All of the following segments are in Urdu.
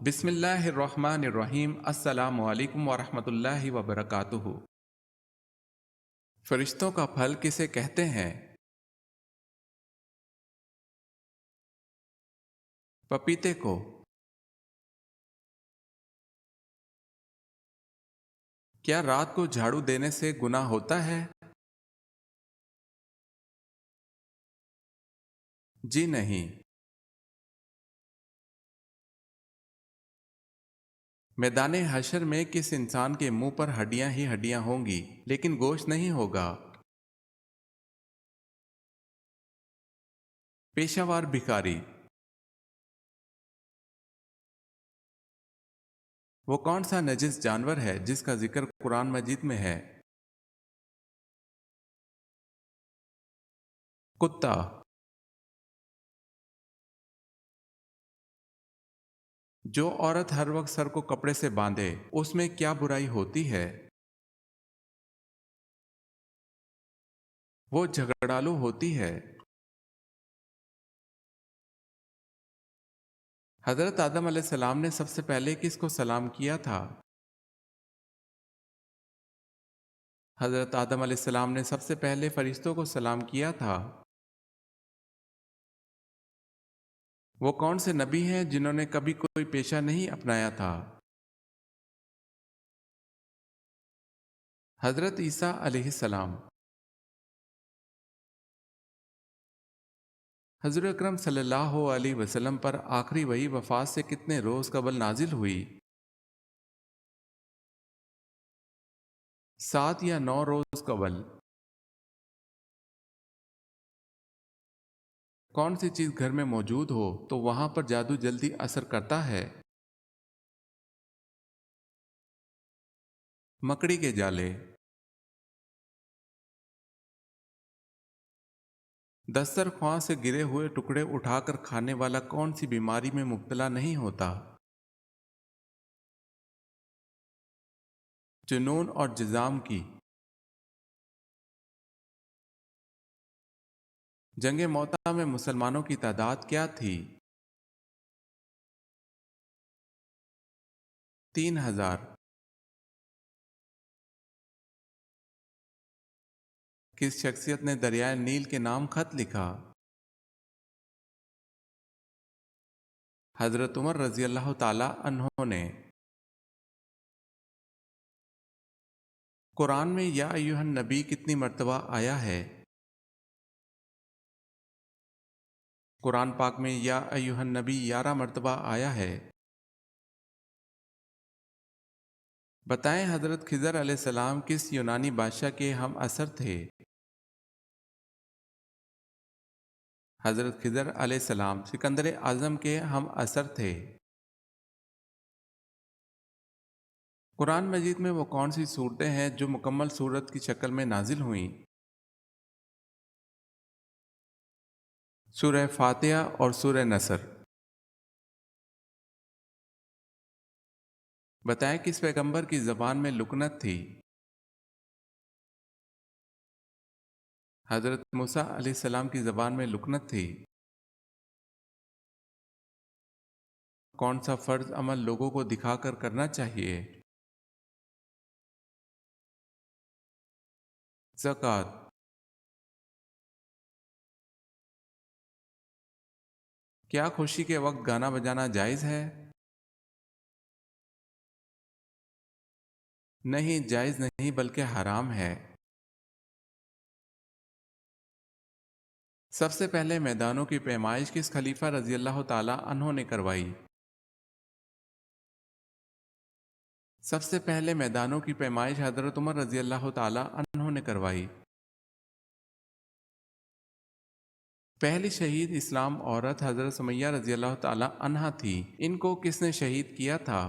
بسم اللہ الرحمن الرحیم۔ السلام علیکم ورحمۃ اللہ وبرکاتہ۔ فرشتوں کا پھل کسے کہتے ہیں؟ پپیتے کو۔ کیا رات کو جھاڑو دینے سے گناہ ہوتا ہے؟ جی نہیں۔ میدان حشر میں کس انسان کے منہ پر ہڈیاں ہی ہڈیاں ہوں گی لیکن گوشت نہیں ہوگا؟ پیشہ وار بھکاری۔ وہ کون سا نجس جانور ہے جس کا ذکر قرآن مجید میں ہے؟ کتا۔ جو عورت ہر وقت سر کو کپڑے سے باندھے اس میں کیا برائی ہوتی ہے؟ وہ جھگڑالو ہوتی ہے۔ حضرت آدم علیہ السلام نے سب سے پہلے کس کو سلام کیا تھا؟ حضرت آدم علیہ السلام نے سب سے پہلے فرشتوں کو سلام کیا تھا۔ وہ کون سے نبی ہیں جنہوں نے کبھی کوئی پیشہ نہیں اپنایا تھا؟ حضرت عیسیٰ علیہ السلام۔ حضور اکرم صلی اللہ علیہ وسلم پر آخری وحی وفات سے کتنے روز قبل نازل ہوئی؟ 7 یا 9 روز قبل۔ کون سی چیز گھر میں موجود ہو تو وہاں پر جادو جلدی اثر کرتا ہے؟ مکڑی کے جالے۔ دسترخواں سے گرے ہوئے ٹکڑے اٹھا کر کھانے والا کون سی بیماری میں مبتلا نہیں ہوتا؟ جنون اور جذام کی۔ جنگ موتا میں مسلمانوں کی تعداد کیا تھی؟ 3000۔ کس شخصیت نے دریائے نیل کے نام خط لکھا؟ حضرت عمر رضی اللہ تعالی عنہ نے۔ قرآن میں یا ایھا النبی کتنی مرتبہ آیا ہے؟ قرآن پاک میں یا ایھا النبی 11 مرتبہ آیا ہے۔ بتائیں حضرت خضر علیہ السلام کس یونانی بادشاہ کے ہم عصر تھے؟ حضرت خضر علیہ السلام سکندر اعظم کے ہم عصر تھے۔ قرآن مجید میں وہ کون سی صورتیں ہیں جو مکمل صورت کی شکل میں نازل ہوئیں؟ سورہ فاتحہ اور سورہ نصر۔ بتائیں کس پیغمبر کی زبان میں لکنت تھی؟ حضرت موسیٰ علیہ السلام کی زبان میں لکنت تھی۔ کون سا فرض عمل لوگوں کو دکھا کر کرنا چاہیے؟ زکوٰۃ۔ کیا خوشی کے وقت گانا بجانا جائز ہے؟ نہیں، جائز نہیں بلکہ حرام ہے۔ سب سے پہلے میدانوں کی پیمائش کس خلیفہ رضی اللہ تعالی عنہ نے کروائی؟ سب سے پہلے میدانوں کی پیمائش حضرت عمر رضی اللہ تعالی عنہ نے کروائی۔ پہلی شہید اسلام عورت حضرت سمیہ رضی اللہ تعالی عنہا تھی، ان کو کس نے شہید کیا تھا؟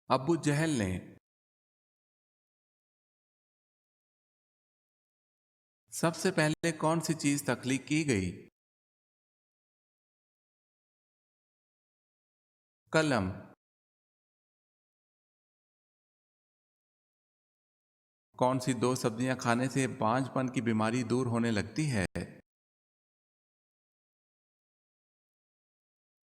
ابو جہل نے۔ سب سے پہلے کون سی چیز تخلیق کی گئی؟ قلم۔ کون سی 2 سبزیاں کھانے سے بانجھ پن کی بیماری دور ہونے لگتی ہے؟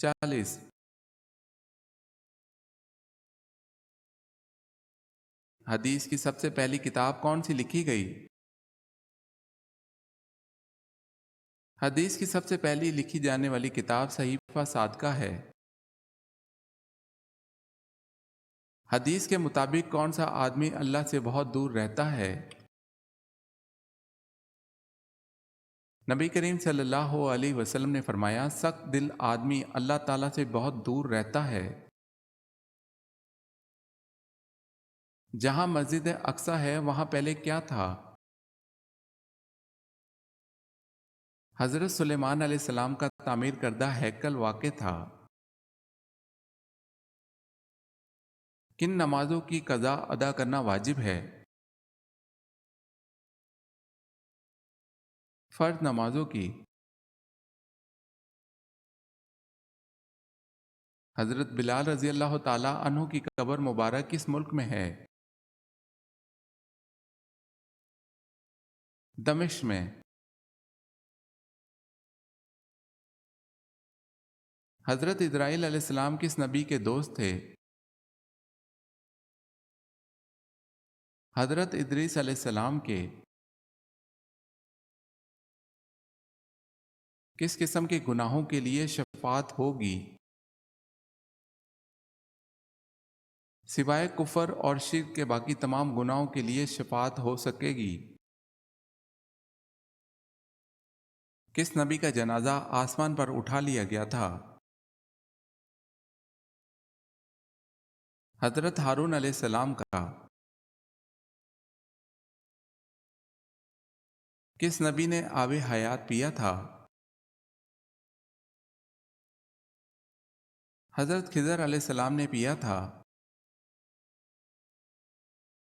40। حدیث کی سب سے پہلی کتاب کون سی لکھی گئی؟ حدیث کی سب سے پہلی لکھی جانے والی کتاب صحیفہ صادقہ ہے۔ حدیث کے مطابق کون سا آدمی اللہ سے بہت دور رہتا ہے؟ نبی کریم صلی اللہ علیہ وسلم نے فرمایا، سخت دل آدمی اللہ تعالیٰ سے بہت دور رہتا ہے۔ جہاں مسجد اقصی ہے وہاں پہلے کیا تھا؟ حضرت سلیمان علیہ السلام کا تعمیر کردہ ہیکل واقع تھا۔ کن نمازوں کی قضا ادا کرنا واجب ہے؟ فرض نمازوں کی۔ حضرت بلال رضی اللہ تعالی عنہ کی قبر مبارک کس ملک میں ہے؟ دمشق میں۔ حضرت اسرائیل علیہ السلام کس نبی کے دوست تھے؟ حضرت ادریس علیہ السلام کے۔ کس قسم کے گناہوں کے لیے شفاعت ہوگی؟ سوائے کفر اور شرک کے باقی تمام گناہوں کے لیے شفاعت ہو سکے گی۔ کس نبی کا جنازہ آسمان پر اٹھا لیا گیا تھا؟ حضرت ہارون علیہ السلام کا۔ کس نبی نے آب حیات پیا تھا؟ حضرت خضر علیہ السلام نے پیا تھا۔